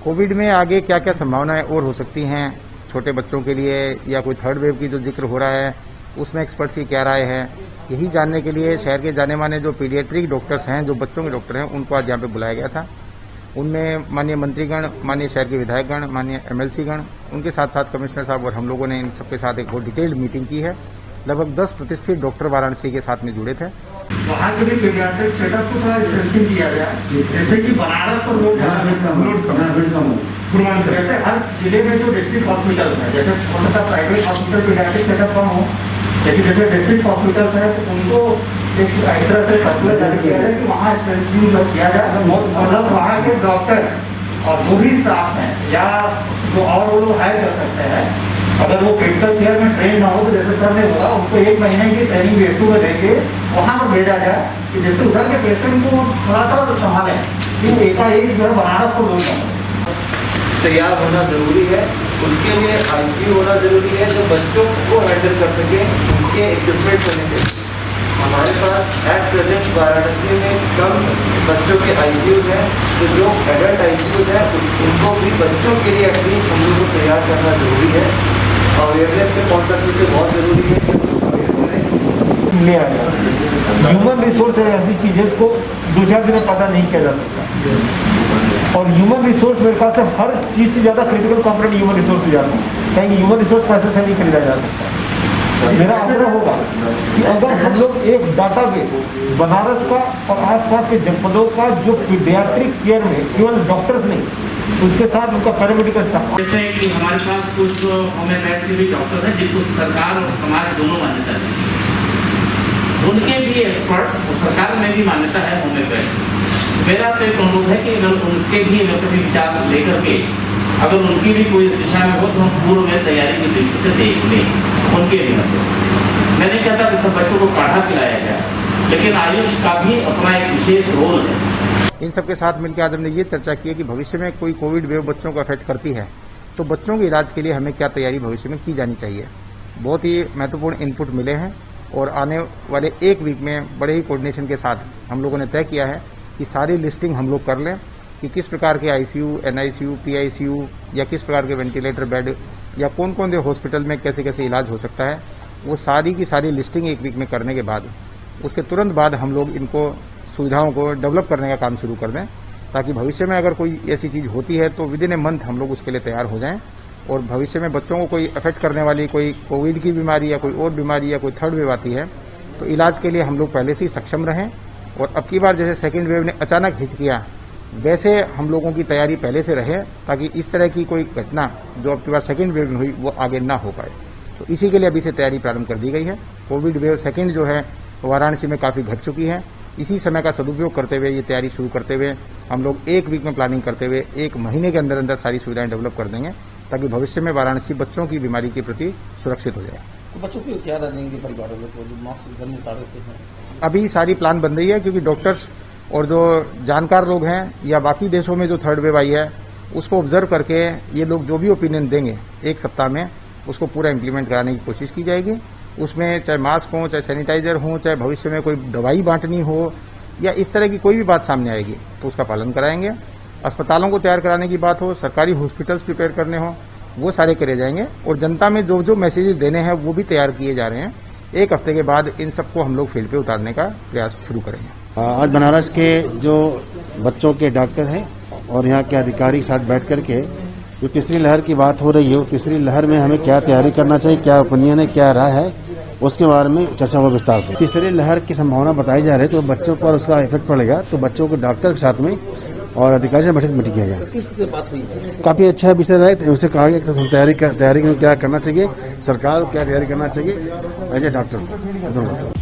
Covid में आगे क्या क्या संभावनाएं और हो सकती हैं छोटे बच्चों के लिए, या कोई थर्ड वेव की जो जिक्र हो रहा है उसमें एक्सपर्ट्स की क्या राय है, यही जानने के लिए शहर के जाने माने जो पीडियाट्रिक डॉक्टर्स हैं, जो बच्चों के डॉक्टर हैं, उनको आज यहाँ पे बुलाया गया था। उनमें माननीय मंत्रीगण, माननीय शहर के विधायकगण, माननीय एमएलसी गण, उनके साथ साथ कमिश्नर साहब और हम लोगों ने इन सबके साथ एक बहुत डिटेल्ड मीटिंग की है। लगभग 10 प्रतिष्ठित डॉक्टर वाराणसी के साथ में जुड़े थे। वहाँ के भी पीडियाट्रिक सेटअप को थोड़ा स्ट्रेंथन किया गया, जैसे कि बनारस पर लोग जैसे हर जिले में जो डिस्ट्रिक्ट हॉस्पिटल है, जैसे छोटा सा प्राइवेट हॉस्पिटल पीडियाट्रिक सेटअप कम हो, लेकिन जैसे डिस्ट्रिक्ट हॉस्पिटल है तो उनको एक तरह से सर्कुलर जारी किया जाए कि वहाँ स्ट्रेंथनिंग किया जाए, मतलब वहाँ के डॉक्टर और जो भी स्टाफ हैं या जो और वो लोग हायर कर सकते हैं, अगर वो क्रिटिकल केयर में ट्रेन ना हो तो जैसे सर ने बोला उनको 1 महीने की ट्रेनिंग बेसू में देके वहाँ पर भेजा जाए कि जैसे उधर के पेशेंट को थोड़ा सा संभालें कि एकाएक जो है बनारस को लोग तैयार होना जरूरी है। उसके लिए आईसीयू होना जरूरी है जो बच्चों को हैंडल कर सके, उनके इक्विपमेंट होने चाहिए। हमारे पास एट प्रेजेंट वाराणसी में कम बच्चों के आईसीयूज हैं, तो जो एडल्ट आईसीयूज हैं उनको भी बच्चों के लिए एटलीस्ट हम लोग को तैयार करना जरूरी है। अवेयरनेस के पॉइंट ऑफ व्यू से बहुत जरूरी है कि ले आया। ह्यूमन रिसोर्स है ऐसी चीज है जिसको 2-4 दिन में पता नहीं किया जा सकता, और ह्यूमन रिसोर्स मेरे ख्याल से हर चीज से ज्यादा क्रिटिकल कंपोनेंट ह्यूमन रिसोर्स हो जाता है, कहीं ह्यूमन रिसोर्स पैसे से नहीं खरीदा जा सकता। मेरा आग्रह होगा कि अगर हम लोग एक डाटा बेस बनारस का और आसपास के जनपदों का जो पीडियाट्रिक केयर में केवल डॉक्टर्स नहीं, उसके साथ उनका पैरामेडिकल स्टाफ, जैसे कि हमारे पास कुछ होम्योपैथ के भी डॉक्टर हैं जिनको सरकार और समाज दोनों मान्यता देती है, उनके भी एक्सपर्ट और सरकार में भी मान्यता है होम्योपैथ। मेरा तो एक अनुरोध है कि अगर उनके भी एलोपैथी विचार लेकर के अगर उनकी भी कोई दिशा में हो तो हम पूर्व में तैयारी की दृष्टि से देख लें उनके भी मतलब। मैं नहीं चाहता कि सब बच्चों को काढ़ा पिलाया जाए, लेकिन आयुष का भी अपना एक विशेष रोल है। इन सबके साथ मिलकर आज हमने ये चर्चा की है कि भविष्य में कोई कोविड वेव बच्चों को अफेक्ट करती है तो बच्चों के इलाज के लिए हमें क्या तैयारी भविष्य में की जानी चाहिए। बहुत ही महत्वपूर्ण इनपुट मिले हैं और आने वाले 1 वीक में बड़े ही कोऑर्डिनेशन के साथ हम लोगों ने तय किया है कि सारी लिस्टिंग हम लोग कर लें कि किस प्रकार के आईसीयू, एनआईसीयू, पीआईसीयू या किस प्रकार के वेंटिलेटर बेड या कौन कौन से हॉस्पिटल में कैसे कैसे इलाज हो सकता है, वो सारी की सारी लिस्टिंग 1 वीक में करने के बाद उसके तुरंत बाद हम लोग इनको सुविधाओं को डेवलप करने का काम शुरू कर दें, ताकि भविष्य में अगर कोई ऐसी चीज होती है तो विदिन ए मंथ हम लोग उसके लिए तैयार हो जाएं और भविष्य में बच्चों को कोई अफेक्ट करने वाली कोई कोविड की बीमारी या कोई और बीमारी या कोई थर्ड वेव आती है तो इलाज के लिए हम लोग पहले से ही सक्षम रहें। और अब की बार जैसे सेकेंड वेव ने अचानक हिट किया वैसे हम लोगों की तैयारी पहले से रहे, ताकि इस तरह की कोई घटना जो अब की बार सेकेंड वेव में हुई वो आगे ना हो पाए। तो इसी के लिए अभी से तैयारी प्रारंभ कर दी गई है। कोविड वेव सेकेंड जो है वाराणसी में काफी घट चुकी है। इसी समय का सदुपयोग करते हुए ये तैयारी शुरू करते हुए हम लोग 1 वीक में प्लानिंग करते हुए 1 महीने के अंदर अंदर सारी सुविधाएं डेवलप कर देंगे, ताकि भविष्य में वाराणसी बच्चों की बीमारी के प्रति सुरक्षित हो जाए। तो बच्चों की क्या देंगे परिवारों को जो मास्क घर में उतार देते हैं? अभी सारी प्लान बन रही है, क्योंकि डॉक्टर्स और जो जानकार लोग हैं या बाकी देशों में जो थर्ड वेव आई है उसको ऑब्जर्व करके ये लोग जो भी ओपिनियन देंगे 1 सप्ताह में उसको पूरा इम्प्लीमेंट कराने की कोशिश की जाएगी। उसमें चाहे मास्क हो, चाहे सैनिटाइजर हो, चाहे भविष्य में कोई दवाई बांटनी हो या इस तरह की कोई भी बात सामने आएगी तो उसका पालन कराएंगे। अस्पतालों को तैयार कराने की बात हो, सरकारी हॉस्पिटल्स प्रिपेयर करने हो, वो सारे करे जाएंगे और जनता में जो जो मैसेजेस देने हैं वो भी तैयार किए जा रहे हैं। 1 हफ्ते के बाद इन सबको हम लोग फील्ड पे उतारने का प्रयास शुरू करेंगे। आज बनारस के जो बच्चों के डॉक्टर हैं और यहाँ के अधिकारी साथ बैठ करके जो तीसरी लहर की बात हो रही है, तीसरी लहर में हमें क्या तैयारी करना चाहिए, क्या ओपिनियन है, क्या राय है, उसके बारे में चर्चा हुआ विस्तार से। तीसरी लहर की संभावना बताई जा रही है तो बच्चों पर उसका इफेक्ट पड़ेगा, तो बच्चों को डॉक्टर के साथ में और अधिकारी से बैठक मीटिंग किया गया। काफी अच्छा विषय रहा है, उनसे कहा गया कि तैयारी में क्या करना चाहिए, सरकार को क्या तैयारी करना चाहिए एज ए डॉक्टर।